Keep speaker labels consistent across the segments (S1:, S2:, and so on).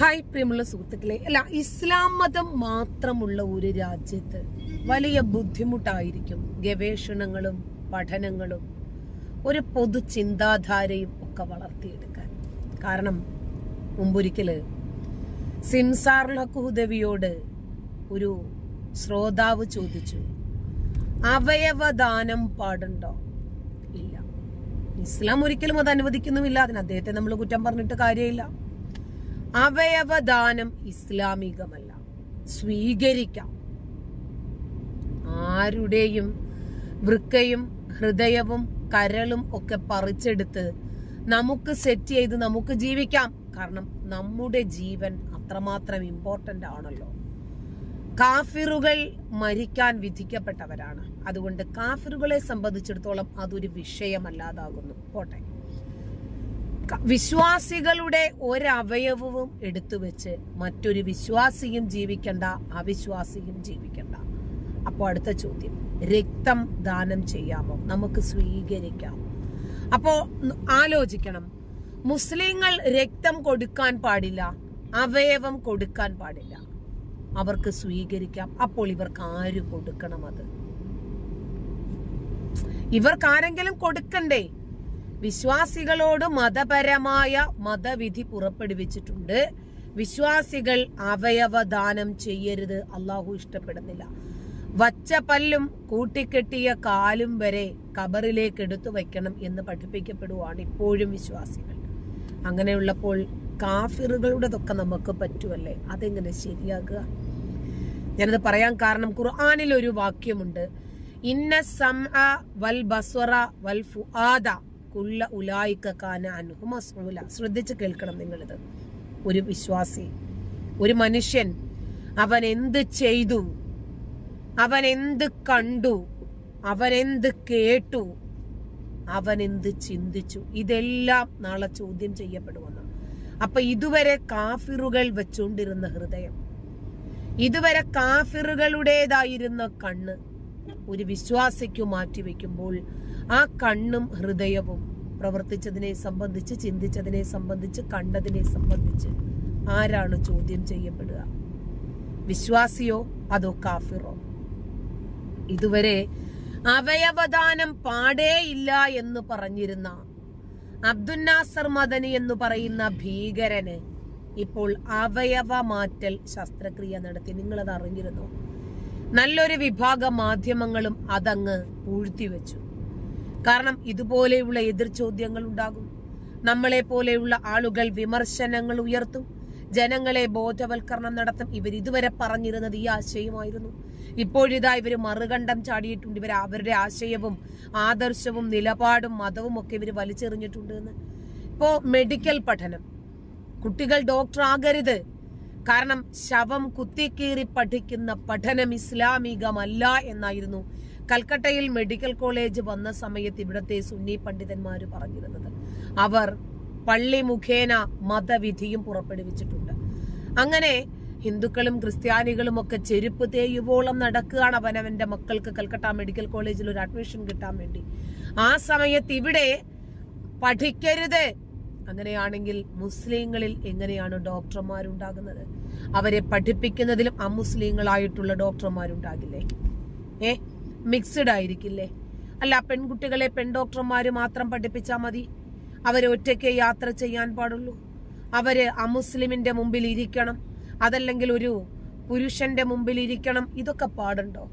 S1: Hi പ്രിയമുള്ള സുഹൃത്തുക്കളെ, അല്ല, ഇസ്ലാം മതം മാത്രമുള്ള ഒരു രാജ്യത്ത് വലിയ ബുദ്ധിമുട്ടായിരിക്കും ഗവേഷണങ്ങളും പഠനങ്ങളും ഒരു പൊതു ചിന്താധാരയും ഒക്കെ വളർത്തിയെടുക്കാൻ. കാരണം മുമ്പൊരിക്കല് സിംസാർ ഹുദവിയോട് ഒരു ശ്രോതാവ് ചോദിച്ചു, അവയവദാനം പാടുണ്ടോ? ഇല്ല, ഇസ്ലാം ഒരിക്കലും അത് അനുവദിക്കുന്നുമില്ല. അതിന് അദ്ദേഹത്തെ നമ്മൾ കുറ്റം പറഞ്ഞിട്ട് കാര്യമില്ല. അവയവദാനം ഇസ്ലാമികമല്ല, സ്വീകരിക്കാം. ആരുടെയും വൃക്കയും ഹൃദയവും കരളും ഒക്കെ പറിച്ചെടുത്ത് നമുക്ക് സെറ്റ് ചെയ്ത് നമുക്ക് ജീവിക്കാം. കാരണം നമ്മുടെ ജീവൻ അത്രമാത്രം ഇമ്പോർട്ടന്റ് ആണല്ലോ. കാഫിറുകൾ മരിക്കാൻ വിധിക്കപ്പെട്ടവരാണ്. അതുകൊണ്ട് കാഫിറുകളെ സംബന്ധിച്ചിടത്തോളം അതൊരു വിഷയമല്ലാതാകുന്നു. പോട്ടെ, വിശ്വാസികളുടെ ഒരവയവവും എടുത്തു വെച്ച് മറ്റൊരു വിശ്വാസിയും ജീവിക്കണ്ട, അവിശ്വാസിയും ജീവിക്കണ്ട. അപ്പോ അടുത്ത ചോദ്യം, രക്തം ദാനം ചെയ്യാമോ? നമുക്ക് സ്വീകരിക്കാം. അപ്പോ ആലോചിക്കണം, മുസ്ലിങ്ങൾ രക്തം കൊടുക്കാൻ പാടില്ല, അവയവം കൊടുക്കാൻ പാടില്ല, അവർക്ക് സ്വീകരിക്കാം. അപ്പോൾ ഇവർക്ക് ആര് കൊടുക്കണം? അത് ഇവർക്ക് ആരെങ്കിലും കൊടുക്കണ്ടേ? വിശ്വാസികളോട് മതപരമായ മതവിധി പുറപ്പെടുവിച്ചിട്ടുണ്ട്. വിശ്വാസികൾ അവയവദാനം ചെയ്യരുത്, അള്ളാഹു ഇഷ്ടപ്പെടുന്നില്ല. വച്ച പല്ലും കൂട്ടിക്കെട്ടിയ കാലും വരെ ഖബറിലേക്ക് എടുത്തു വയ്ക്കണം എന്ന് പഠിപ്പിക്കപ്പെടുവാണ് ഇപ്പോഴും വിശ്വാസികൾ. അങ്ങനെയുള്ളപ്പോൾ കാഫിറുകളുടെതൊക്കെ നമുക്ക് പറ്റുമല്ലേ? അതെങ്ങനെ ശരിയാകുക? ഞാനത് പറയാൻ കാരണം, ഖുർആനിൽ ഒരു വാക്യമുണ്ട്, ഇന്ന സമഅ വൽ ബസ്വറ വൽ ഫുആദ കുല്ല ഉലായിക കാന അൻഹു മസ്ഊല. ശ്രദ്ധിച്ച് കേൾക്കണം നിങ്ങളിത്. ഒരു വിശ്വാസി, ഒരു മനുഷ്യൻ, അവൻ എന്ത് ചെയ്തു, അവൻ എന്ത് കണ്ടു, അവൻ എന്ത് കേട്ടു, അവൻ എന്ത് ചിന്തിച്ചു, ഇതെല്ലാം നാളെ ചോദ്യം ചെയ്യപ്പെടുമെന്ന്. അപ്പൊ ഇതുവരെ കാഫിറുകൾ വെച്ചുകൊണ്ടിരുന്ന ഹൃദയം, ഇതുവരെ കാഫിറുകളുടേതായിരുന്ന കണ്ണ് ഒരു വിശ്വാസിക്കു മാറ്റിവെക്കുമ്പോൾ ആ കണ്ണും ഹൃദയവും പ്രവർത്തിച്ചതിനെ സംബന്ധിച്ച്, ചിന്തിച്ചതിനെ സംബന്ധിച്ച്, കണ്ടതിനെ സംബന്ധിച്ച് ആരാണ് ചോദ്യം ചെയ്യപ്പെടുക? വിശ്വാസിയോ അതോ കാഫിറോ? ഇതുവരെ അവയവദാനം പാടേയില്ല എന്ന് പറഞ്ഞിരുന്ന അബ്ദുൽ നാസർ മദനി എന്ന് പറയുന്ന ഭീകരന് ഇപ്പോൾ അവയവ മാറ്റൽ ശസ്ത്രക്രിയ നടത്തി. നിങ്ങളത് അറിഞ്ഞിരുന്നോ? നല്ലൊരു വിഭാഗം മാധ്യമങ്ങളും അതങ്ങ് പൂഴ്ത്തിവെച്ചു. കാരണം ഇതുപോലെയുള്ള എതിർ ചോദ്യങ്ങൾ ഉണ്ടാകും. നമ്മളെ പോലെയുള്ള ആളുകൾ വിമർശനങ്ങൾ ഉയർത്തും, ജനങ്ങളെ ബോധവൽക്കരണം നടത്തും. ഇവർ ഇതുവരെ പറഞ്ഞിരുന്നത് ഈ ആശയമായിരുന്നു. ഇപ്പോഴിതാ ഇവർ മറുകണ്ഠം ചാടിയിട്ടുണ്ട്. ഇവർ അവരുടെ ആശയവും ആദർശവും നിലപാടും മതവും ഒക്കെ ഇവർ വലിച്ചെറിഞ്ഞിട്ടുണ്ട് എന്ന്. ഇപ്പോ മെഡിക്കൽ പഠനം, കുട്ടികൾ ഡോക്ടർ ആകരുത്, കാരണം ശവം കുത്തിക്കീറി പഠിക്കുന്ന പഠനം ഇസ്ലാമികമല്ല എന്നായിരുന്നു കൽക്കട്ടയിൽ മെഡിക്കൽ കോളേജ് വന്ന സമയത്ത് ഇവിടത്തെ സുന്നി പണ്ഡിതന്മാര് പറഞ്ഞിരുന്നത്. അവർ പള്ളി മുഖേന മതവിധിയും പുറപ്പെടുവിച്ചിട്ടുണ്ട്. അങ്ങനെ ഹിന്ദുക്കളും ക്രിസ്ത്യാനികളും ഒക്കെ ചെരുപ്പ് തേയുവോളം നടക്കുകയാണ് അവനവന്റെ മക്കൾക്ക് കൽക്കട്ട മെഡിക്കൽ കോളേജിൽ ഒരു അഡ്മിഷൻ കിട്ടാൻ വേണ്ടി. ആ സമയത്ത് ഇവിടെ പഠിക്കരുത്. അങ്ങനെയാണെങ്കിൽ മുസ്ലിങ്ങളിൽ എങ്ങനെയാണ് ഡോക്ടർമാരുണ്ടാകുന്നത്? അവരെ പഠിപ്പിക്കുന്നതിലും അമുസ്ലിങ്ങളായിട്ടുള്ള ഡോക്ടർമാരുണ്ടാകില്ലേ? മിക്സ്ഡ് ആയിരിക്കില്ലേ? അല്ല, പെൺകുട്ടികളെ പെൺഡോക്ടർമാര് മാത്രം പഠിപ്പിച്ചാൽ മതി? അവരെ ഒറ്റയ്ക്ക് യാത്ര ചെയ്യാൻ പാടുള്ളൂ? അവര് അമുസ്ലിമിന്റെ മുമ്പിൽ ഇരിക്കണം, അതല്ലെങ്കിൽ ഒരു പുരുഷന്റെ മുമ്പിൽ ഇരിക്കണം? ഇതൊക്കെ പാടുണ്ടോ?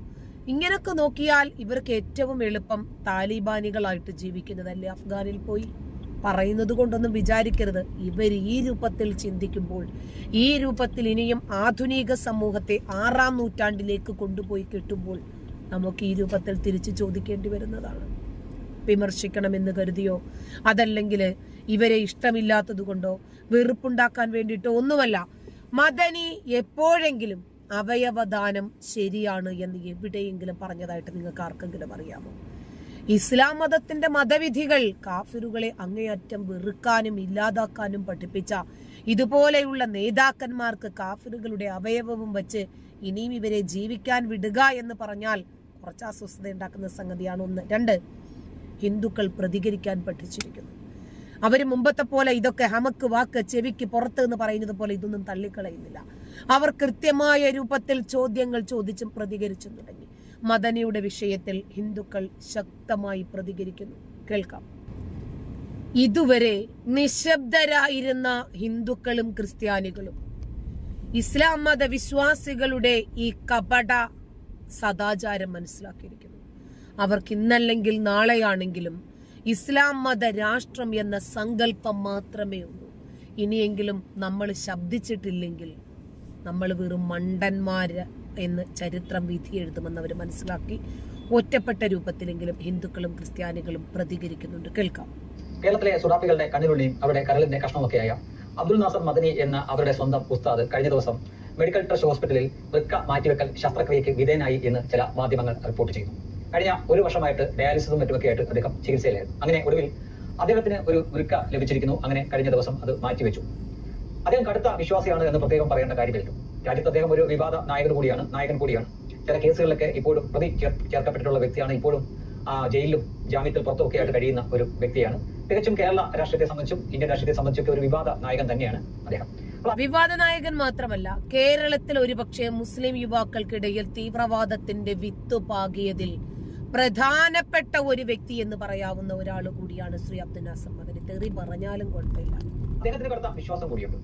S1: ഇങ്ങനൊക്കെ നോക്കിയാൽ ഇവർക്ക് ഏറ്റവും എളുപ്പം താലിബാനികളായിട്ട് ജീവിക്കുന്നതല്ലേ? അഫ്ഗാനിൽ പോയി പറയുന്നത് കൊണ്ടൊന്നും വിചാരിക്കരുത്. ഇവർ ഈ രൂപത്തിൽ ചിന്തിക്കുമ്പോൾ, ഈ രൂപത്തിൽ ഇനിയും ആധുനിക സമൂഹത്തെ 6-ാം നൂറ്റാണ്ടിലേക്ക് കൊണ്ടുപോയി കെട്ടുമ്പോൾ നമുക്ക് ഈ രൂപത്തിൽ തിരിച്ചു ചോദിക്കേണ്ടി വരുന്നതാണ്. വിമർശിക്കണമെന്ന് കരുതിയോ, അതല്ലെങ്കിൽ ഇവരെ ഇഷ്ടമില്ലാത്തത് കൊണ്ടോ, വെറുപ്പുണ്ടാക്കാൻ വേണ്ടിയിട്ടോ ഒന്നുമല്ല. മദനി എപ്പോഴെങ്കിലും അവയവദാനം ശരിയാണ് എന്ന് എവിടെയെങ്കിലും പറഞ്ഞതായിട്ട് നിങ്ങൾക്ക് ആർക്കെങ്കിലും അറിയാമോ? ഇസ്ലാം മതത്തിന്റെ മതവിധികൾ കാഫിറുകളെ അങ്ങേയറ്റം വെറുക്കാനും ഇല്ലാതാക്കാനും പഠിപ്പിച്ച ഇതുപോലെയുള്ള നേതാക്കന്മാർക്ക് കാഫിറുകളുടെ അവയവവും വെച്ച് ഇനിയും ഇവരെ ജീവിക്കാൻ വിടുക എന്ന് പറഞ്ഞാൽ കുറച്ച് അസ്വസ്ഥത ഉണ്ടാക്കുന്ന സംഗതിയാണ്. 1. 2, ഹിന്ദുക്കൾ പ്രതികരിക്കാൻ പഠിച്ചിരിക്കുന്നു. അവർ മുമ്പത്തെ പോലെ ഇതൊക്കെ ഹമക്ക് വാക്ക് ചെവിക്ക് പുറത്ത് എന്ന് പറയുന്നത് പോലെ ഇതൊന്നും തള്ളിക്കളയുന്നില്ല. അവർ കൃത്യമായ രൂപത്തിൽ ചോദ്യങ്ങൾ ചോദിച്ചും പ്രതികരിച്ചും തുടങ്ങി. മദനിയുടെ വിഷയത്തിൽ ഹിന്ദുക്കൾ ശക്തമായി പ്രതികരിക്കുന്നു. കേൾക്കാം. ഇതുവരെ നിശബ്ദരായിരുന്ന ഹിന്ദുക്കളും ക്രിസ്ത്യാനികളും ഇസ്ലാം മത വിശ്വാസികളുടെ ഈ കപട സദാചാരം മനസ്സിലാക്കിയിരിക്കുന്നു. അവർക്ക് ഇന്നല്ലെങ്കിൽ നാളെയാണെങ്കിലും ഇസ്ലാം മത രാഷ്ട്രം എന്ന സങ്കല്പം മാത്രമേ ഉള്ളൂ. ഇനിയെങ്കിലും നമ്മൾ ശബ്ദിച്ചിട്ടില്ലെങ്കിൽ നമ്മൾ വെറും മണ്ടന്മാര് എന്ന് ചരിത്രം വിധി എഴുതുമെന്ന് അവർ മനസ്സിലാക്കി ഒറ്റപ്പെട്ട രൂപത്തിലെങ്കിലും ഹിന്ദുക്കളും ക്രിസ്ത്യാനികളും പ്രതികരിക്കുന്നുണ്ട്. കേൾക്കാം.
S2: കേരളത്തിലെ സുഡാപ്പികളുടെ കണ്ണിലുള്ളിയും അവരുടെ കരളിന്റെ കഷ്ണമൊക്കെയായ അബ്ദുൽ നാസർ മദനി എന്ന അവരുടെ സ്വന്തം ഉസ്താദ് കഴിഞ്ഞ ദിവസം മെഡിക്കൽ ട്രസ്റ്റ് ഹോസ്പിറ്റലിൽ വൃക്ക മാറ്റിവെക്കൽ ശസ്ത്രക്രിയയ്ക്ക് വിധേയനായി എന്ന് ചില മാധ്യമങ്ങൾ റിപ്പോർട്ട് ചെയ്തു. കഴിഞ്ഞ ഒരു വർഷമായിട്ട് ഡയാലിസിസും മറ്റുമൊക്കെ ആയിട്ട് അദ്ദേഹം ചികിത്സയിലായിരുന്നു. അങ്ങനെ ഒടുവിൽ അദ്ദേഹത്തിന് ഒരു വൃക്ക ലഭിച്ചിരിക്കുന്നു. അങ്ങനെ കഴിഞ്ഞ ദിവസം അത് മാറ്റിവെച്ചു. അദ്ദേഹം കടുത്ത വിശ്വാസിയാണ് എന്ന് പ്രത്യേകം പറയേണ്ട കാര്യമില്ല. രാജ്യത്ത് അദ്ദേഹം ഒരു വിവാദ നായകൻ കൂടിയാണ്. ചില കേസുകളിലൊക്കെ ഇപ്പോഴും പ്രതി ചേർക്കപ്പെട്ടിട്ടുള്ള വ്യക്തിയാണ്. ഇപ്പോഴും ജയിലിലും ജാമ്യത്തിൽ പുറത്തുമൊക്കെ ആയിട്ട് കഴിയുന്ന ഒരു വ്യക്തിയാണ്. തികച്ചും കേരള രാഷ്ട്രീയത്തെ സംബന്ധിച്ചും ഇന്ത്യൻ രാഷ്ട്രീയത്തെ സംബന്ധിച്ചൊക്കെ ഒരു വിവാദ നായകൻ തന്നെയാണ് അദ്ദേഹം.
S1: വിവാദ നായകൻ മാത്രമല്ല, കേരളത്തിൽ ഒരുപക്ഷെ മുസ്ലിം യുവാക്കൾക്കിടയിൽ തീവ്രവാദത്തിന്റെ വിത്ത് പാകിയതിൽ പ്രധാനപ്പെട്ട ഒരു വ്യക്തി എന്ന് പറയാവുന്ന ഒരാൾ കൂടിയാണ് ശ്രീ അബ്ദുൽ നാസർ മദനി. തെറി പറഞ്ഞാലും കുഴപ്പമില്ല.
S2: അദ്ദേഹത്തിന് കടുത്ത വിശ്വാസം കൂടിയുണ്ട്.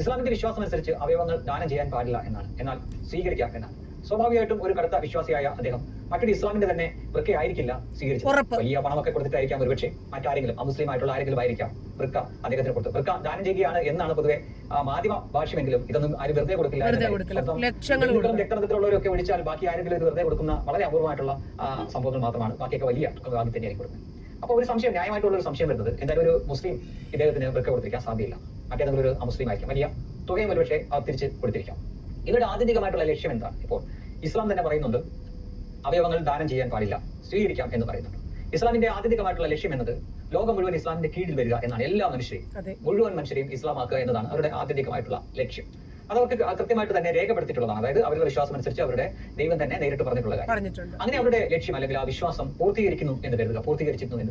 S2: ഇസ്ലാമിന്റെ വിശ്വാസം അനുസരിച്ച് അവയവങ്ങൾ ദാനം ചെയ്യാൻ പാടില്ല എന്നാണ്, എന്നാൽ സ്വീകരിക്കാം എന്നാണ്. സ്വാഭാവികമായിട്ടും ഒരു കടുത്ത വിശ്വാസിയായ അദ്ദേഹം മറ്റൊരു ഇസ്ലാമിന്റെ തന്നെ വൃക്കയായിരിക്കില്ല സ്വീകരിച്ചത്. വലിയ പണമൊക്കെ കൊടുത്തിട്ടായിരിക്കാം ഒരുപക്ഷെ മറ്റാരെങ്കിലും അമുസ്ലിം ആയിട്ടുള്ള ആരെങ്കിലും ആയിരിക്കാം വൃക്ക അദ്ദേഹത്തിന് കൊടുത്തു. വൃക്ക ദാനം ചെയ്യുകയാണ് എന്നാണ് പൊതുവെ മാധ്യമ ഭാഷ്യമെങ്കിലും ഇതൊന്നും ആരും വെറുതെ കൊടുക്കില്ല. രക്തബന്ധത്തിലുള്ളവരൊക്കെ വിളിച്ചാൽ ബാക്കി ആരെങ്കിലും ഇത് വെറുതെ കൊടുക്കുന്ന വളരെ അപൂർവമായിട്ടുള്ള സംഭവങ്ങൾ മാത്രമാണ്. ബാക്കിയൊക്കെ വലിയ വാങ്ങി തന്നെയായിരിക്കും കൊടുക്കുന്നത്. അപ്പോൾ ഒരു സംശയം, ന്യായമായിട്ടുള്ള ഒരു സംശയം വരുന്നത്, എന്തായാലും ഒരു മുസ്ലിം ഇദ്ദേഹത്തിന് വൃക്ക കൊടുത്തിരിക്കാൻ സാധ്യതയില്ല. മറ്റേതെങ്കിലും ഒരു അമുസ്ലിം ആയിരിക്കും. വലിയ തുകയും ഒരുപക്ഷെ തിരിച്ച് കൊടുത്തിരിക്കാം. ഇവരുടെ ആത്യന്തികമായിട്ടുള്ള ലക്ഷ്യം എന്താണ്? ഇപ്പോൾ ഇസ്ലാം തന്നെ പറയുന്നുണ്ട് അവയവങ്ങൾ ദാനം ചെയ്യാൻ പാടില്ല, സ്വീകരിക്കാം എന്ന് പറയുന്നുണ്ട്. ഇസ്ലാമിന്റെ ആത്യന്തികമായിട്ടുള്ള ലക്ഷ്യം എന്നത് ലോകം മുഴുവൻ ഇസ്ലാമിന്റെ കീഴിൽ വരിക എന്നാണ്. എല്ലാ മനുഷ്യരെയും, മുഴുവൻ മനുഷ്യരെയും ഇസ്ലാമാക്കുക എന്നതാണ് അവരുടെ ആത്യന്തികമായിട്ടുള്ള ലക്ഷ്യം. അതവർക്ക് കൃത്യമായിട്ട് തന്നെ രേഖപ്പെടുത്തിയിട്ടുള്ളതാണ്. അതായത് അവരുടെ വിശ്വാസം അനുസരിച്ച് അവരുടെ ദൈവം തന്നെ നേരിട്ട് പറഞ്ഞിട്ടുള്ള കാര്യം. അങ്ങനെ അവരുടെ ലക്ഷ്യം അല്ലെങ്കിൽ ആ വിശ്വാസം പൂർത്തീകരിച്ചിരുന്നു എന്ന്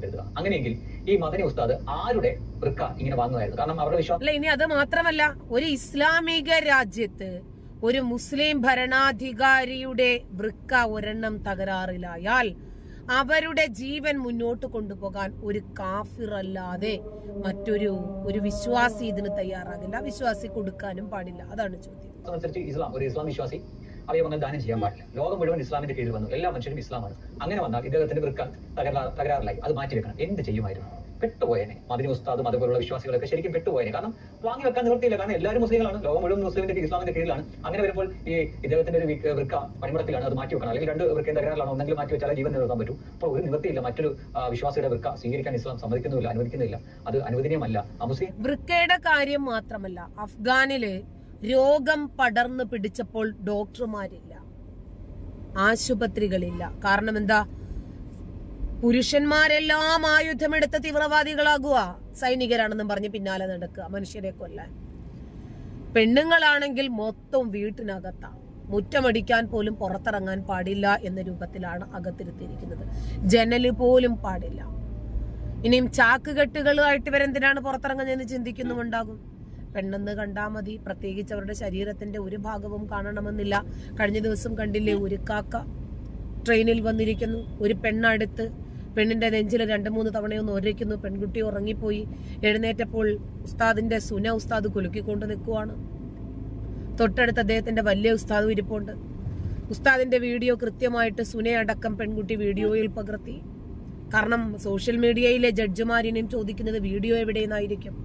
S2: കരുതുക. അങ്ങനെയെങ്കിൽ ഈ മദനി ഉസ്താദ് ആരുടെ വൃക്ക ഇങ്ങനെ വാങ്ങുമായിരുന്നു? കാരണം അവരുടെ വിശ്വാസം.
S1: ഇനി അത് മാത്രമല്ല, ഒരു ഇസ്ലാമിക രാജ്യത്ത് ഒരു മുസ്ലിം ഭരണാധികാരിയുടെ വൃക്ക ഒരെണ്ണം തകരാറിലായാൽ അവരുടെ ജീവൻ മുന്നോട്ട് കൊണ്ടുപോകാൻ ഒരു കാഫിർ അല്ലാതെ മറ്റൊരു വിശ്വാസി ഇതിന് തയ്യാറാകില്ല. വിശ്വാസി കൊടുക്കാനും പാടില്ല. അതാണ് ചോദ്യം.
S2: ഒരു ഇസ്ലാം വിശ്വാസി അവയവങ്ങൾ ദാനം ചെയ്യാൻ പാടില്ല. ലോകം മുഴുവൻ ഇസ്ലാമിന്റെ കീഴിൽ വന്നു. എല്ലാ മനുഷ്യരും ഇസ്ലാമാണ്. അങ്ങനെ വന്നാൽ ഇദ്ദേഹത്തിന്റെ വൃക്ക തകരാറിലായി. അത് മാറ്റിവെക്കണം. എന്ത് ചെയ്യുമായിരുന്നു? പെട്ടുപോയനെ. മദനി ഉസ്താദും അതുപോലുള്ള വിശ്വാസികളൊക്കെ ശരിക്കും പെട്ടുപോയനെ. കാരണം വാങ്ങി വെക്കാൻ നിവൃത്തിയില്ല. കാരണം എല്ലാവരും മുസ്ലിങ്ങളാണ്. ലോകം മുഴുവൻ മുസ്ലിമിന്റെ ഇസ്ലാമിന്റെ കീഴിലാണ്. അങ്ങനെ വരുമ്പോൾ ഈ ഇദ്ദേഹത്തിന്റെ ഒരു വൃക്ക പണിമുടക്കിലാണ്. അത് മാറ്റി വെക്കണം. അല്ലെങ്കിൽ രണ്ട് വൃക്കയും തകരാറിലാണ്. ഒന്നെങ്കിലും മാറ്റി വെച്ചാൽ ജീവൻ നിലനിർത്താൻ പറ്റും. അപ്പോൾ ഒരു നിവൃത്തിയില്ല. മറ്റൊരു വിശ്വാസിയുടെ വൃക്ക സ്വീകരിക്കാൻ ഇസ്ലാം സമ്മതിക്കുന്നില്ല, അനുവദിക്കുന്നില്ല. അത് അനുവദനീയമല്ല. മുസ്ലിം
S1: വൃക്കയുടെ കാര്യം മാത്രമല്ല, അഫ്ഗാനില് രോഗം പടർന്നു പിടിച്ചപ്പോൾ ഡോക്ടർമാരില്ല, ആശുപത്രികളില്ല. കാരണം എന്താ? പുരുഷന്മാരെല്ലാം ആയുധമെടുത്ത തീവ്രവാദികളാകുക, സൈനികരാണെന്നും പറഞ്ഞ് പിന്നാലെ നടക്കുക, മനുഷ്യരെ കൊല്ലാൻ. പെണ്ണുങ്ങളാണെങ്കിൽ മൊത്തം വീട്ടിനകത്താ. മുറ്റമടിക്കാൻ പോലും പുറത്തിറങ്ങാൻ പാടില്ല എന്ന രൂപത്തിലാണ് അകത്തിരുത്തിയിരിക്കുന്നത്. ജനല് പോലും പാടില്ല. ഇനിയും ചാക്കുകെട്ടുകളുമായിട്ട് ഇവരെന്തിനാണ് പുറത്തിറങ്ങുന്നതെന്ന് ചിന്തിക്കുന്നുമുണ്ടാകും. പെണ്ണെന്ന് കണ്ടാൽ മതി, പ്രത്യേകിച്ച് അവരുടെ ശരീരത്തിന്റെ ഒരു ഭാഗവും കാണണമെന്നില്ല. കഴിഞ്ഞ ദിവസം കണ്ടില്ലേ, ഒരു കാക്ക ട്രെയിനിൽ വന്നിരിക്കുന്നു, ഒരു പെണ്ണടുത്ത്, പെണ്ണിന്റെ നെഞ്ചിൽ 2-3 തവണയൊന്ന് ഒരയ്ക്കുന്നു. പെൺകുട്ടി ഉറങ്ങിപ്പോയി. എഴുന്നേറ്റപ്പോൾ ഉസ്താദിന്റെ ഉസ്താദ് കുലുക്കിക്കൊണ്ട് നിൽക്കുവാണ്. തൊട്ടടുത്ത് അദ്ദേഹത്തിന്റെ വലിയ ഉസ്താദും ഇരിപ്പുണ്ട്. ഉസ്താദിന്റെ വീഡിയോ കൃത്യമായിട്ട് സുനയടക്കം പെൺകുട്ടി വീഡിയോയിൽ പകർത്തി. കാരണം സോഷ്യൽ മീഡിയയിലെ ജഡ്ജിമാരിനെയും ചോദിക്കുന്നത് വീഡിയോ എവിടെയെന്നായിരിക്കും.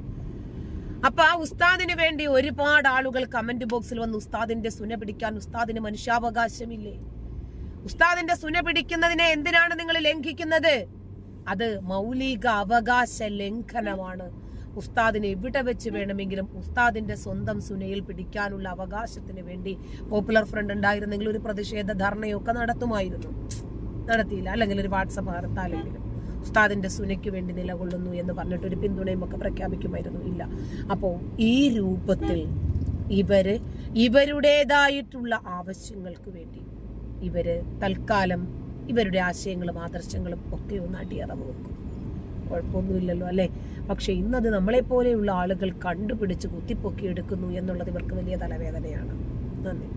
S1: അപ്പൊ ആ ഉസ്താദിന് വേണ്ടി ഒരുപാട് ആളുകൾ കമന്റ് ബോക്സിൽ വന്ന് ഉസ്താദിന്റെ സുന പിടിക്കാൻ ഉസ്താദിന് മനുഷ്യാവകാശമില്ലേ? ഉസ്താദിന്റെ സുന പിടിക്കുന്നതിനെ എന്തിനാണ് നിങ്ങൾ ലംഘിക്കുന്നത്? അത് മൗലിക അവകാശ ലംഘനമാണ്. ഉസ്താദിനെ എവിടെ വെച്ച് വേണമെങ്കിലും ഉസ്താദിന്റെ സ്വന്തം സുനയിൽ പിടിക്കാനുള്ള അവകാശത്തിന് വേണ്ടി പോപ്പുലർ ഫ്രണ്ട് ഉണ്ടായിരുന്നെങ്കിൽ ഒരു പ്രതിഷേധ ധർണയൊക്കെ നടത്തുമായിരുന്നു. നടത്തിയില്ല. അല്ലെങ്കിൽ ഒരു വാട്സപ്പ് ഹർത്താലെങ്കിലും ഉസ്താദിന്റെ സുനയ്ക്ക് വേണ്ടി നിലകൊള്ളുന്നു എന്ന് പറഞ്ഞിട്ട് ഒരു പിന്തുണയും ഒക്കെ പ്രഖ്യാപിക്കുമായിരുന്നു. ഇല്ല. അപ്പോ ഈ രൂപത്തിൽ ഇവരുടേതായിട്ടുള്ള ആവശ്യങ്ങൾക്ക് വേണ്ടി ഇവര് തൽക്കാലം ഇവരുടെ ആശയങ്ങളും ആദർശങ്ങളും ഒക്കെ ഒന്ന് അടിയറവ് വെക്കും. കുഴപ്പമൊന്നുമില്ലല്ലോ അല്ലെ? പക്ഷെ ഇന്നത് നമ്മളെപ്പോലെയുള്ള ആളുകൾ കണ്ടുപിടിച്ച് കുത്തിപ്പൊക്കി എടുക്കുന്നു എന്നുള്ളത് ഇവർക്ക് വലിയ തലവേദനയാണ്. നന്ദി.